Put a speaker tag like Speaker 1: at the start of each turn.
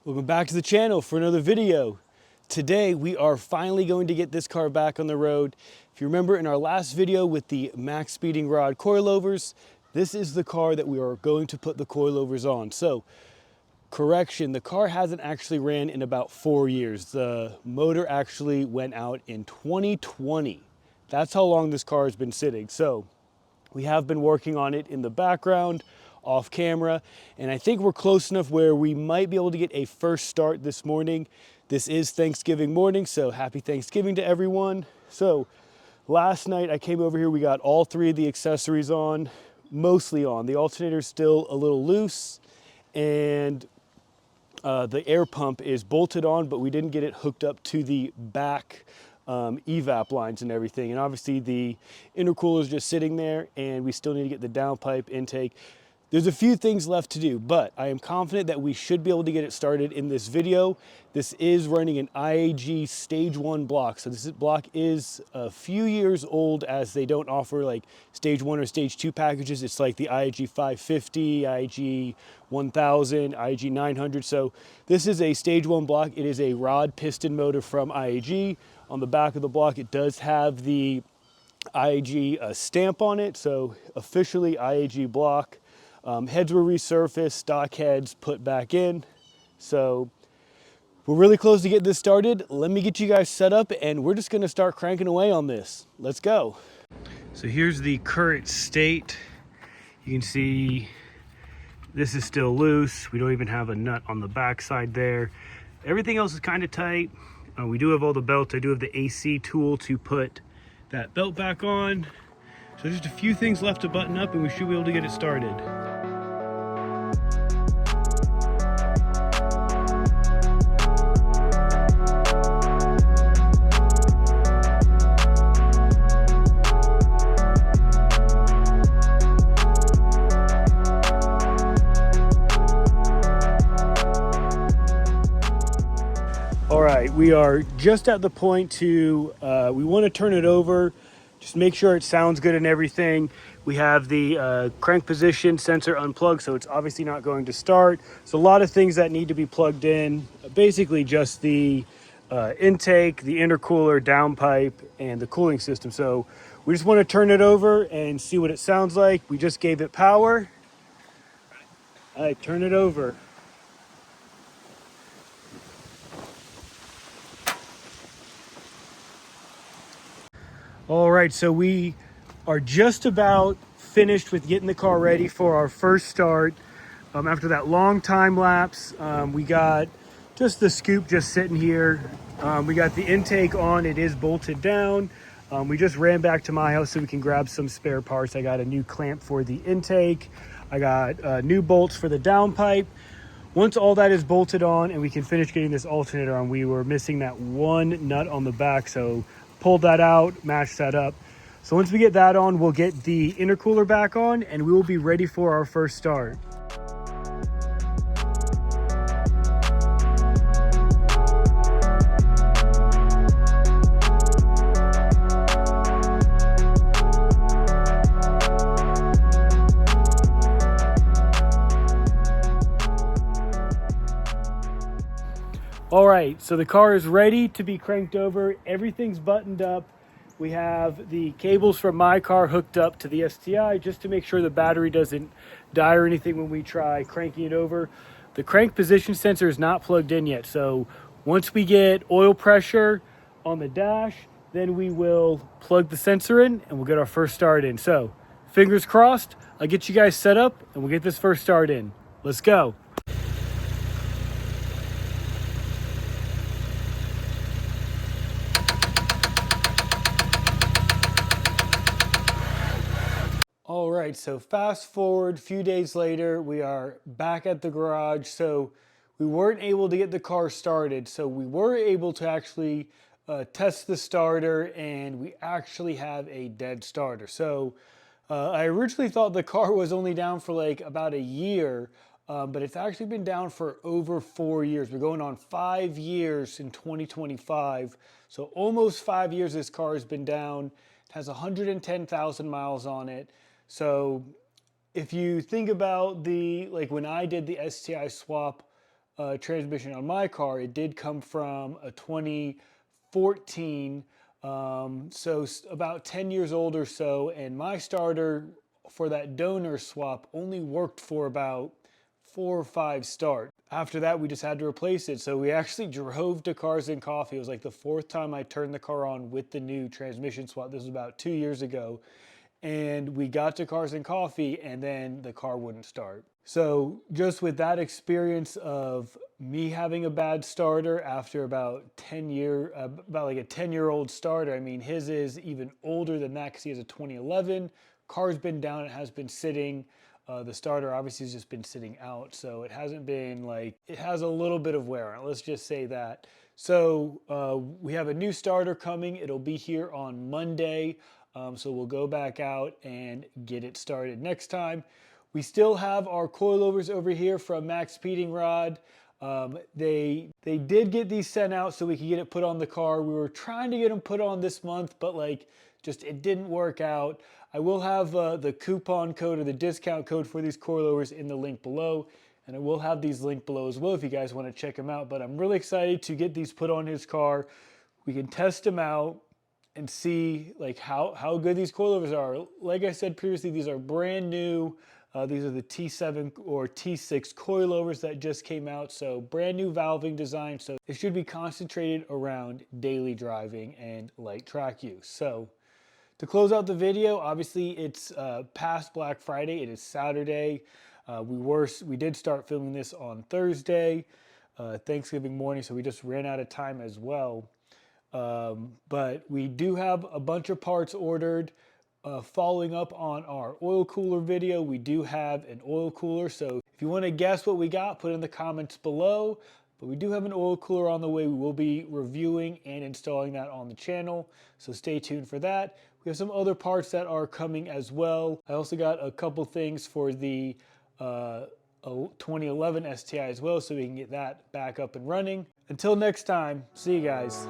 Speaker 1: Welcome back to the channel for another video. Today we are finally going to get this car back on the road. If you remember in our last video with the max speeding rod coilovers, this is the car that we are going to put the coilovers on. So, correction, the car hasn't actually ran in about 4 years. The motor actually went out in 2020. That's how long this car has been sitting. So we have been working on it in the background, off camera, and I think we're close enough where we might be able to get a first start this morning. This is Thanksgiving morning, so happy Thanksgiving to everyone. So last night I came over here, we got all three of the accessories on, mostly on. The alternator's still a little loose, and the air pump is bolted on, but we didn't get it hooked up to the back evap lines and everything. And obviously the intercooler is just sitting there, and we still need to get the downpipe intake. There's a few things left to do, but I am confident that we should be able to get it started in this video. This is running an IAG stage 1 block. So this block is a few years old, as they don't offer like stage 1 or stage 2 packages. It's like the IAG 550, IAG 1000, IAG 900. So this is a stage 1 block. It is a rod piston motor from IAG. On the back of the block, it does have the IAG stamp on it. So officially IAG block. Heads were resurfaced, stock heads put back in. So we're really close to get this started. Let me get you guys set up, and we're just gonna start cranking away on this. Let's go. So here's the current state. You can see this is still loose. We don't even have a nut on the back side there. Everything else is kind of tight. We do have all the belts. I do have the AC tool to put that belt back on. So just a few things left to button up, and we should be able to get it started. All right, we are just at the point to, we want to turn it over, just make sure it sounds good and everything. We have the crank position sensor unplugged, so it's obviously not going to start. So a lot of things that need to be plugged in, basically just the intake, the intercooler, downpipe, and the cooling system. So we just want to turn it over and see what it sounds like. We just gave it power. All right, turn it over. All right, so we are just about finished with getting the car ready for our first start. After that long time lapse, we got just the scoop just sitting here. We got the intake on, it is bolted down. We just ran back to my house so we can grab some spare parts. I got a new clamp for the intake. I got new bolts for the downpipe. Once all that is bolted on and we can finish getting this alternator on, we were missing that one nut on the back, so pulled that out, matched that up. So once we get that on, we'll get the intercooler back on, and we will be ready for our first start. All right, so the car is ready to be cranked over. Everything's buttoned up. We have the cables from my car hooked up to the STI just to make sure the battery doesn't die or anything when we try cranking it over. The crank position sensor is not plugged in yet, so once we get oil pressure on the dash, then we will plug the sensor in and we'll get our first start in. So fingers crossed, I'll get you guys set up and we'll get this first start in. Let's go. All right, so fast forward a few days later, we are back at the garage. So we weren't able to get the car started. So we were able to actually test the starter, and we actually have a dead starter. So I originally thought the car was only down for like about a year, but it's actually been down for over 4 years. We're going on 5 years in 2025. So almost 5 years this car has been down. has 110,000 miles on it. So if you think about like when I did the STI swap transmission on my car, it did come from a 2014, so about 10 years old or so, and my starter for that donor swap only worked for about 4 or 5 starts. After that, we just had to replace it. So we actually drove to Cars and Coffee. It was like the 4th time I turned the car on with the new transmission swap. This was about 2 years ago. And we got to Cars and Coffee, and then the car wouldn't start. So just with that experience of me having a bad starter after about like a 10-year-old starter, I mean, his is even older than that because he has a 2011. Car's been down, it has been sitting. The starter obviously has just been sitting out, so it hasn't been like, it has a little bit of wear on it, let's just say that. So we have a new starter coming. It'll be here on Monday. So we'll go back out and get it started next time. We still have our coilovers over here from maxpeeding Rod. They did get these sent out so we could get it put on the car. We were trying to get them put on this month, but like just it didn't work out. I will have the coupon code or the discount code for these coilovers in the link below, and I will have these linked below as well if you guys want to check them out. But I'm really excited to get these put on his car. We can test them out and see like how good these coilovers are. Like I said previously, these are brand new. These are the T7 or T6 coilovers that just came out. So brand new valving design. So it should be concentrated around daily driving and light track use. So to close out the video, obviously it's past Black Friday. It is Saturday. We did start filming this on Thursday, Thanksgiving morning. So we just ran out of time as well. But we do have a bunch of parts ordered. Following up on our oil cooler video, we do have an oil cooler. So if you want to guess what we got, put in the comments below. But we do have an oil cooler on the way. We will be reviewing and installing that on the channel. So stay tuned for that. We have some other parts that are coming as well. I also got a couple things for the 2011 STI as well, so we can get that back up and running. Until next time, see you guys.